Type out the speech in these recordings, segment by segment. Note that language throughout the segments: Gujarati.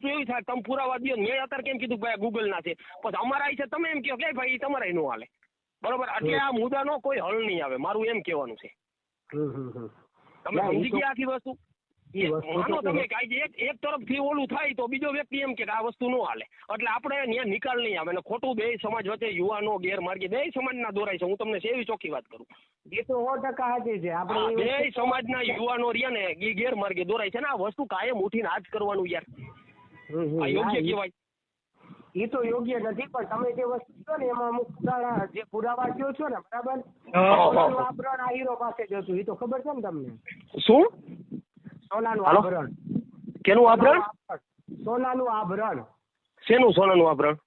વસ્તુ એવી થાય તમે પુરાવા દો. મેં અત્યારે કેમ કીધું ભાઈ ગૂગલ ના છે, પછી અમારા છે તમે એમ કહો કે ભાઈ તમારે નો હાલે, બરોબર? એટલે આ મુદ્દાનો કોઈ હલ નહીં આવે, મારું એમ કહેવાનું છે. તમે સમજી ગયા આખી વસ્તુ? માનો તમે એક તરફથી ઓલું થાય તો બીજો વ્યક્તિ એમ કે આ વસ્તુ નો હાલે, એટલે આપણે ત્યાં નિકાલ નહીં આવે ને ખોટું બે સમાજ વચ્ચે યુવાનો ગેરમાર્ગે બે સમાજના દોરાય છે. હું તમને સેવી ચોખ્ખી વાત કરું, એ તો 100% સાચી છે. આપણે બે સમાજના યુવાનો રહ્યા ને એ ગેરમાર્ગે દોરાય છે ને. આ વસ્તુ કાયમ ઉઠીને આ જ કરવાનું યાર, આ યોગ્ય કહેવાય? એ તો યોગ્ય નથી, પણ તમે જે વસ્તુ છો ને એમાં અમુક જે પુરાવા કયો છો ને, બરાબર, આભરણ આ હીરો પાસે જ હતું, એ તો ખબર છે ને તમને? શું? સોનાનું આભરણ. કેનું આભરણ? સોનાનું આભરણ. શેનું સોનાનું આભરણ?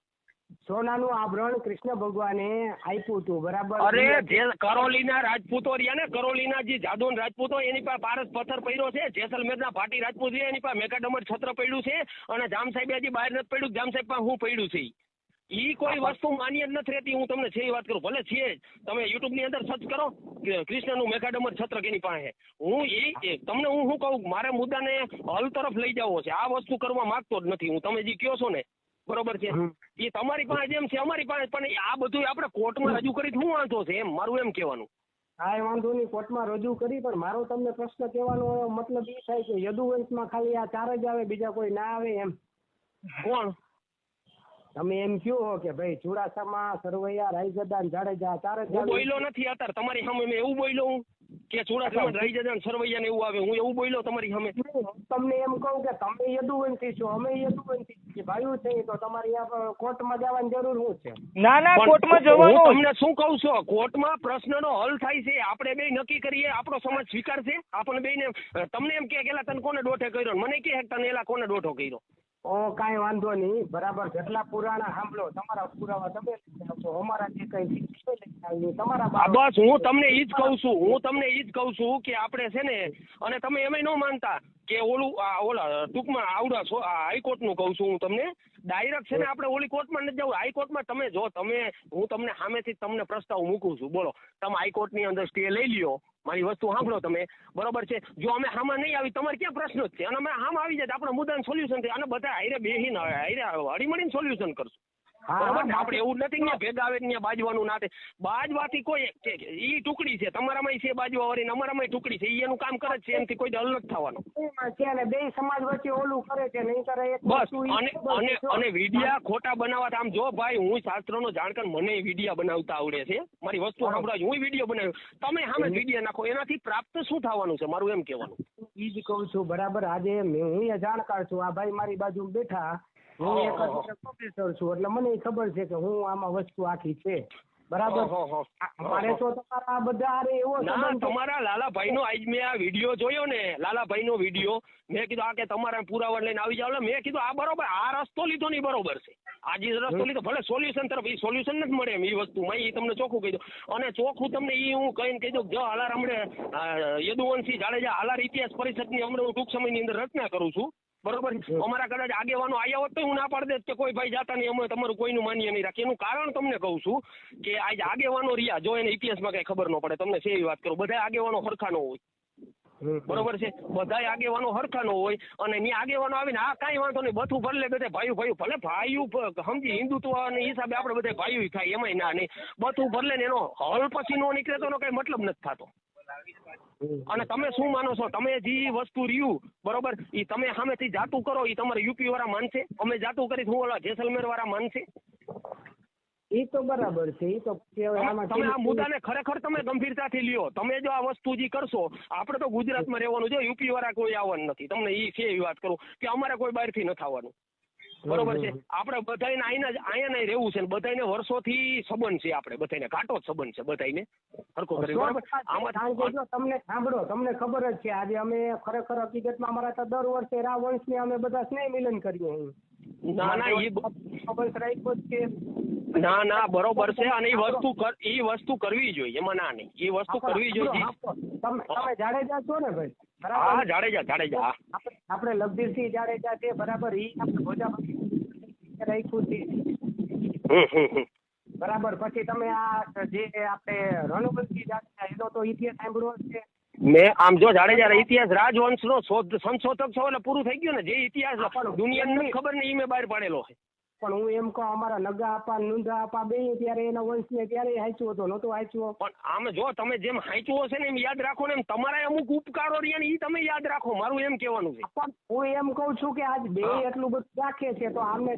સોનાનું આભરણ કૃષ્ણ ભગવાને આપ્યું હતું, બરાબર? અરે જે કરોલીના રાજપૂતો રહ્યા ને, કરોલીના જે જાદોન રાજપૂતો, એની પાસે પારસ પથ્થર પડ્યો છે. જેસલમેરના ભાટી રાજપૂત છે, એની પાસે મેકાડમર છત્ર પડ્યું છે. અને જામ સાહેબ હજી બહાર નથી પડ્યું, જામ સાહેબ પાસે હું પડ્યું છે. ઈ કોઈ વસ્તુ માન્ય જ નથી રહેતી. હું તમને છે વાત કરું, ભલે છે તમે યુટ્યુબ ની અંદર સર્ચ કરો કૃષ્ણનું મેકાડમર છત્ર કેની પાસે. હું તમને હું શું કહું, મારે મુદ્દાને હલ તરફ લઈ જવો છે. આ વસ્તુ કરવા માંગતો જ નથી હું. તમે જે કહો છો ને, બરોબર છે, એ તમારી પાસે જેમ છે અમારી પાસે, પણ આ બધું આપણે કોર્ટમાં રજૂ કરી શું વાંધો છે, એમ મારું એમ કહેવાનું. હા, એ વાંધો નહીં, કોર્ટમાં રજૂ કરી, પણ મારો તમને પ્રશ્ન કહેવાનો મતલબ એ થાય કે યદુવંશમાં ખાલી આ 4 જ આવે, બીજા કોઈ ના આવે એમ? કોણ? તમે એમ કહો કે ભાઈ ચુડાસમા, સરવૈયા, રાયગદ્દા, જાડેજા 4 જ આવે. બોલ્યો નથી અત્યારે તમારી સામે મેં એવું બોલ્યો હું કે ચુડાસમા, રાયગદ્દા, સરવૈયા ને એવું આવે? હું એવું બોલ્યો તમારી સામે? તમને એમ કહું કે તમે યદુવંશી છો, અમે યદુવંશી છીએ, ભાઈઓ છે, તો તમારી આ કોર્ટમાં જવાની જરૂર શું છે? ના, કોર્ટમાં જવાનું. હું તમને શું કહું છું, કોર્ટમાં પ્રશ્નનો હલ થાય છે, આપણે બે નક્કી કરીએ, આપણો સમાજ સ્વીકારશે આપણને બેને. તમને એમ કે એલા તને કોને દોઢે કર્યો, મને કે તને એલા કોને દોઢો કર્યો? કાંઈ વાંધો નહીં, બરાબર. જેટલા પુરાણા સાંભળો, તમારા પુરાવા તમે અમારા જે કઈ તમારા. બસ હું તમને ઈ જ કહું છું, કે આપણે છે ને, અને તમે એમાંય ન માનતા કે ઓલા ટૂંકમાં આવડા હાઈકોર્ટ નું કહું છું હું તમને ડાયરેક્ટ છે ને, આપણે ઓલી કોર્ટમાં નથી જવું, હાઈકોર્ટમાં તમે જો હું તમને સામેથી તમને પ્રસ્તાવ મૂકું છું, બોલો તમે હાઈકોર્ટ ની અંદર સ્ટે લઈ લ્યો, મારી વસ્તુ સાંભળો તમે, બરોબર છે? જો અમે હામાં નહીં આવી, તમારે ક્યાં પ્રશ્ન જ છે, અને અમે હામાં આવી જાય આપણે મુદ્દાનું સોલ્યુશન થાય, અને બધા હારે બેહીને હળીમળીને સોલ્યુશન કરશું. બરાબર ને? આપણે એવું નથી કે ભેગા આવે ત્યાં બાજવાનું ના થાય. બાજવાથી કોઈ ઈ ટુકડી છે, તમારામાં છે બાજવા વાળી, અમારામાં ટુકડી છે, એનું કામ કરે છે, એનાથી કોઈ હલ નથી થવાનો. બે સમાજ વચ્ચે ઓલું કરે છે, નહીં કરે બસ. અને વિડિયા ખોટા બનાવવા, આમ જો ભાઈ હું શાસ્ત્રનો જાણકાર, મને વિડિયા બનાવતા આવડે છે, મારી વસ્તુ સાંભળવા હું વિડિયો બનાવ્યો, તમે સામે વિડિયા નાખો, એનાથી પ્રાપ્ત શું થવાનું છે, મારું એમ કહેવાનું. ઈ જ કહું છું, બરાબર. આજે હું જાણકાર છું, આ ભાઈ મારી બાજુ બેઠા, હું એક પ્રોફેસર છું, એટલે મને ખબર છે કે હું આમાં વસ્તુ આખી છે, બરાબર. મારે તો તમારા બધા એવો તમારા લાલાભાઈ નો આજ મેં આ વિડીયો જોયો ને, લાલાભાઈ નો વિડીયો, મેં કીધું આ કે તમારા પુરાવા લઈને આવી જાવ. મેં કીધું આ બરોબર, આ રસ્તો લીધો નહીં બરોબર છે, આ જે રસ્તો લીધો, ભલે સોલ્યુશન તરફ એ સોલ્યુશન નથી મળે એમ, એ વસ્તુમાં એ તમને ચોખ્ખું કહી દો. અને ચોખ્ખું તમને એ હું કહીને કહી દઉં, જો હાલાર હમણે યદુવંશી જાડેજા હાલાર ઇતિહાસ પરિષદની હમણાં હું ટૂંક સમયની અંદર રચના કરું છું, બરોબર. અમારા કદાચ આગેવાનો આવ્યા હોત તો હું ના પાડી દેત કે કોઈ ભાઈ જાતા નહીં, અમે તમારું કોઈનું માન્ય નહીં રાખીએ. એનું કારણ તમને કહું છું કે આજ આગેવાનો રહ્યા, જો એને ઇતિહાસમાં કઈ ખબર ન પડે, તમને સેવી વાત કરું, બધા આગેવાનો હરખા ન હોય, બરોબર છે? બધા આગેવાનો હરખા ન હોય, અને ની આગેવાનો આવીને આ કાંઈ વાંધો નહીં, બથું ભરલે બધે ભાઈઓ ભલે ભાઈઓ સમજી હિન્દુત્વ હિસાબે આપણે બધા ભાઈઓ થાય, એમાંય ના નહીં, બથું ભરલે ને એનો હલ પછી નો નીકળે તો એનો કઈ મતલબ નથી થતો. અને તમે શું માનો છો, તમે જે વસ્તુ રહ્યું બરોબર, એ તમે સામેથી જાતું કરો, એ તમારે યુપી વાળા માનશે? અમે જાતું કરી હું ઓલા જેસલમેર વાળા માનશે? એ તો બરાબર છે. એ તો તમે આ મુદ્દાને ખરેખર તમે ગંભીરતાથી લ્યો. તમે જો આ વસ્તુ જે કરશો, આપણે તો ગુજરાતમાં રહેવાનું છે, યુપી વાળા કોઈ આવવાનું નથી. તમને એ છે એવી વાત કરું કે અમારે કોઈ બહારથી નથી આવવાનું, બરોબર છે? આપણે બધાને અહીંયા રહેવું છે, બધાને વર્ષોથી સંબંધ છે, આપણે બધાને ઘાટો જ સંબંધ છે, બધાને હરકો કરી, બરોબર. આમાં તમને સાંભળો, તમને ખબર જ છે, આજે અમે ખરેખર હકીકતમાં અમારા તો દર વર્ષે રાવંશને અમે બધા સ્નેહ મિલન કરીએ. ના બરોબર છે, અને એ વસ્તુ કરવી જોઈએ, એમાં ના નહીં, એ વસ્તુ કરવી જોઈએ. તમે જાડેજા છો ને ભાઈ? હા, જાડેજા. આપણે લગધીરસિંહ જાડેજા છે, બરાબર. ઈ આપણે ભોજાપતિ રાખ્યું છે, બરાબર. પછી તમે આ જે આપણે રણવંશી જાડેજા, એનો તો ઇતિહાસ સાંભળ્યો છે. મેં આમ જો જાડેજા ઇતિહાસ રાજવંશનો સંશોધક છો એટલે પૂરું થઈ ગયું ને. જે ઇતિહાસ દુનિયાને ખબર ને એ મેં બહાર પાડેલો છે. પણ હું એમ કહું અમારા નગા આપા નુંદા આપા બે ત્યારે એના વંશને ત્યારે હાંચ્યો હતો, નહોતો હાંચ્યો. પણ આમ જો તમે જેમ હાંચ્યો હશે ને એમ યાદ રાખો ને, એમ તમારા અમુક ઉપકારો રહ્યા ને એ તમે યાદ રાખો, મારું એમ કહેવાનું છે. પણ હું એમ કહું છું કે આજ બે એટલું બધું રાખે છે તો આમને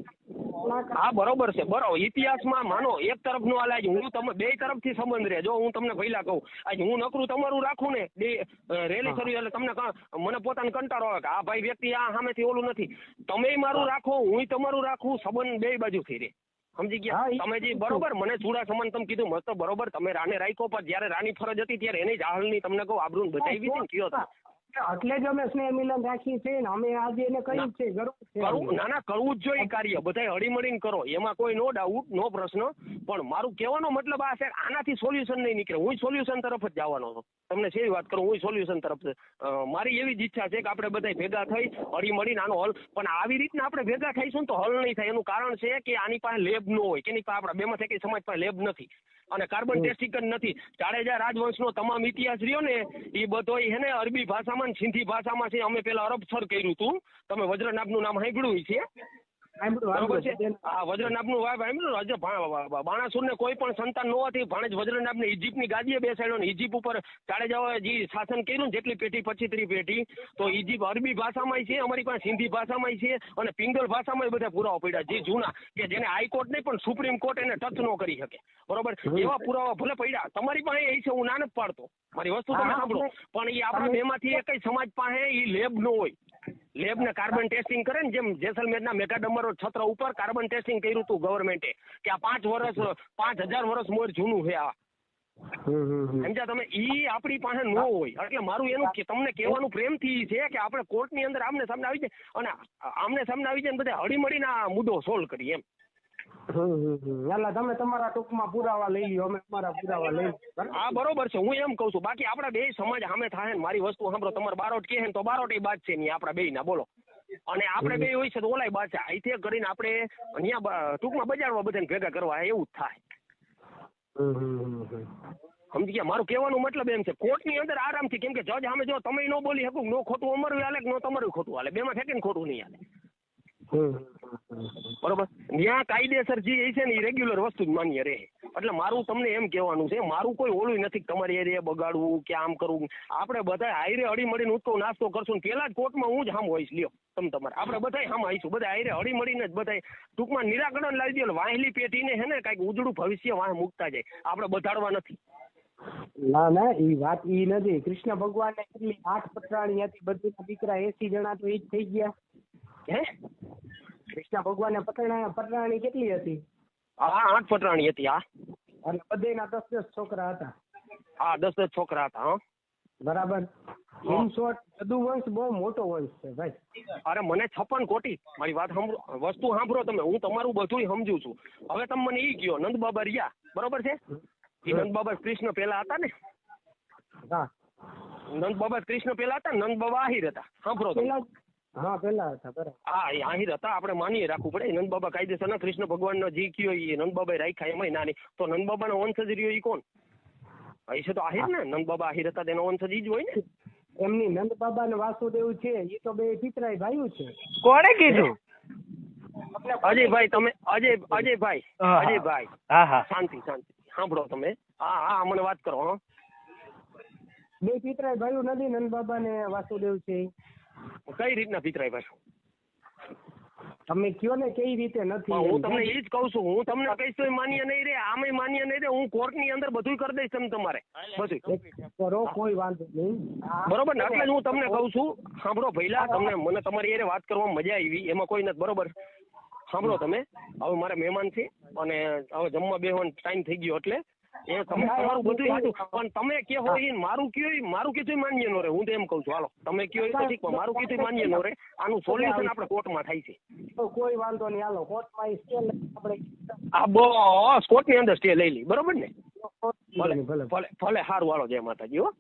હા બરોબર છે, બરોબર. ઇતિહાસમાં માનો એક તરફ નો હાલે, આજ હું તમે બે તરફથી સંબંધ રહે. જો હું તમને પહેલા કહું, આજ હું નકરું તમારું રાખું ને બે રેલી શરૂ એટલે તમને મને પોતાને કંટાળો આવે કે આ ભાઈ વ્યક્તિ આ સામેથી ઓલું નથી. તમે મારું રાખો, હું તમારું રાખું, સંબંધ બે બાજુ થઈ રહે. સમજી ગયા તમે? જે બરોબર મને ચૂડા સમાન તમે કીધું મસ્ત બરોબર, તમે રાને રાખ્યો, પણ જયારે રાની ફરજ હતી ત્યારે એની જાહલની તમને કહું આબરૂ બચાવી હતી ને કયો તમે. એટલે જ અમે સ્નેહ મિલન રાખી છે ને અમે આજે એને કહ્યું છે કરવું. ના ના કરવું જ જોઈએ કાર્ય, બધા હળીમળીને કરો, એમાં કોઈ નો ડાઉટ, નો પ્રશ્ન. પણ મારું કહેવાનો મતલબ આ છે આનાથી સોલ્યુશન નહીં નીકળે. હું સોલ્યુશન તરફ જ જવાનો છું. તમને સેવી વાત કરું, હું સોલ્યુશન તરફ મારી એવી જ ઈચ્છા છે કે આપણે બધા ભેગા થઈ હળીમળીને આનો હલ. પણ આવી રીતના આપણે ભેગા થઈશું તો હલ નહીં થાય. એનું કારણ છે કે આની પાસે લેબ ન હોય, કે એની પાસે આપણા બેમાંથી કઈ સમાજ પાસે લેબ નથી અને કાર્બન ટેસ્ટિંગ જ નથી. જાડેજા રાજવંશનો તમામ ઇતિહાસ રહ્યો ને એ બધો છે ને અરબી ભાષામાં સિંધી ભાષામાં છે. અમે પેલા અરબસર કર્યું હતું. તમે વજ્રનાભનું નામ સાંભળ્યું છે? બરોબર છે. હા વજ્રનાભનું સાંભળ્યું. બાણાસુરને કોઈ પણ સંતાન ન હતી. ભાણેજ વજ્રનાભને ઇજિપ્તની ગાદીએ બેસાડ્યો ને ઇજિપ્ત ઉપર જાડેજાઓએ જે શાસન કર્યું જેટલી પેઢી 25 પેઢી, તો ઇજિપ્ત અરબી ભાષામાં છે, અમારી પાસે સિંધી ભાષામાં છે અને પિંગલ ભાષામાં બધા પુરાવા પડ્યા જે જૂના, કે જેને હાઈકોર્ટ નહીં પણ સુપ્રીમ કોર્ટ એને ટચ ન કરી શકે. બરોબર, એવા પુરાવા ભલે પડ્યા તમારી પાસે એ છે, હું ના નથી પાડતો, મારી વસ્તુ તમે સાંભળો. પણ એ આપણા બેમાંથી એક સમાજ પાસે એ લેબ ન હોય. લેબ ને કાર્બન ટેસ્ટિંગ કરે ને, જેમ જેસલમેરના મેગાડમર છત્ર ઉપર કાર્બન ટેસ્ટિંગ કર્યું હતું ગવર્મેન્ટે કે આ 5,000 વર્ષ મોર જૂનું છે આ. સમજ્યા તમે? ઈ આપણી પાસે ન હોય. એટલે મારું એનું તમને કહેવાનું પ્રેમથી છે કે આપણે કોર્ટની અંદર આમને સામને આવી જાય અને આમને સામને આવી જાય ને બધા હળીમળીને આ મુદ્દો સોલ્વ કરીએ એમ. એટલે તમે તમારા ટૂંકમાં પુરાવા લઈ લ્યો, અમે અમારા પુરાવા લઈ. હા બરોબર છે, હું એમ કઉ છું. બાકી આપડા બે સમાજ સામે થાય ને, મારી વસ્તુ સાંભળો, તમારે બારોટ કહે ને તો બારોટ એ બાદ છે નહીં આપડા બે ના, બોલો. અને આપણે બે હોય છે તો ઓલાય બાદ છે. અહીંથી કરીને આપણે અહીંયા ટૂંકમાં બજારવા બધાને ભેગા કરવા એવું જ થાય. સમજી ગયા? મારું કહેવાનું મતલબ એમ છે કોર્ટની અંદર આરામથી, કેમ કે જજ સામે જો તમે ન બોલી શકો, નો ખોટું અમારું હાલે કે નો તમારું ખોટું હાલે, બેમાં ફેંકીને ખોટું નહીં હાલે. બરોબર, ત્યાં કાયદેસર જે છે ને એ રેગ્યુલર વસ્તુ જ માન્ય રહે. એટલે મારું તમને એમ કહેવાનું છે, મારું કોઈ ઓલું નથી કે તમારી એરિયા બગાડવું કે આમ કરવું. આપણે બધા હાઈરે હળી મળીને ઉઠતો નાસ્તો કરશું, પેલા જ કોર્ટમાં હું જ હામ હોઈશ. લ્યો તમે તમારે, આપણે બધા હામ આવીશું, બધા હાઈરે હળી મળીને જ બધા ટૂંકમાં નિરાકરણ લાવી દો. વાહેલી પેઢીને હે ને કઈક ઉજળું ભવિષ્ય વાહ મૂકતા જાય, આપણે બધાડવા નથી. ના ના એ વાત ઈ નથી. કૃષ્ણ ભગવાન ને કેટલી 8 પટરાણી હતી, બધી દીકરા 80 જણા તો એ જ થઈ ગયા. હે કૃષ્ણ ભગવાન પટરાણી કેટલી હતી? હા 8 પટરાણી હતી. હા અને બધાના 10 છોકરા હતા. હા 10 છોકરા હતા. હા બરાબર. ઇન શોર્ટ યદુવંશ બહુ મોટો વંશ છે ભાઈ. અરે મને 56 કોટી, મારી વાત સાંભળો, વસ્તુ સાંભળો તમે, હું તમારું બધું સમજુ છું. હવે તમે મને ઈ કયો, નંદ બાબા રહ્યા બરોબર છે, એ નંદ બાબા કૃષ્ણ પેલા હતા ને? હા નંદ બાબા કૃષ્ણ પેલા હતા, નંદ બાબા આહિર હતા. સાંભળો તમે? હા પેલા હતા. બરાબર. હા એ આહિર હતા, આપણે માનીએ રાખવું પડે. નંદ બાબા કાયદેસર ના કૃષ્ણ ભગવાનનો જે કયો એ નંદ બાબા રાખ્યા એમાં નાની. તો નંદ બાબાનો વંશજ રહ્યો એ કોણ? એ છે તો આહિર ને, નંદ બાબા આહિર હતા તેનો વંશજ ઈ જ હોય ને. એમની નંદ બાબા ને વાસુદેવ છે એ તો બે પિતરાઈ ભાઈઓ છે. કોણે કીધું? અજયભાઈ તમે અજયભાઈ શાંતિ સાંભળો તમે. હા મને વાત કરો. હા બે પિતરાઈ ભાઈઓ નથી, નંદ બાબા ને વાસુદેવ છે. કઈ રીતના પિતરાઈ ભાઈ? તમે કયો ને કઈ રીતે નથી. હું તમને એ જ કઉ છું, હું તમને કહીશ તો માન્ય નહીં રે, આમે માન્ય નહીં રે. હું કોર્ટ ની અંદર બધું કરી દઈશ તમે તમારે બધું કરો, કોઈ વાંધો નહીં. બરોબર ને? એટલે જ હું તમને કઉ છું, સાંભળો ભઈલા, તમને મને તમારી એરે વાત કરવામાં મજા આવી, એમાં કોઈ નથી. બરોબર, સાંભળો તમે, હવે મારા મહેમાન છે અને હવે જમવા બેસવાનો ટાઈમ થઈ ગયો, એટલે એ તમે તમારું બધું હતું. પણ તમે કહો એ મારું કીધું માન્ય નો રે. હું તો એમ કઉ છું, હાલો તમે કયો તો ઠીક, પણ મારું કીધું માન્ય નો રે. આનું સોલ્યુશન આપણે કોર્ટમાં થાય છે. કોઈ વાંધો નહીં, હાલો કોર્ટમાં સ્ટે આપણે બસ કોર્ટની અંદર સ્ટે લઈ લી. બરોબર ને? ભલે સારું, હાલો, જય માતાજી. હો.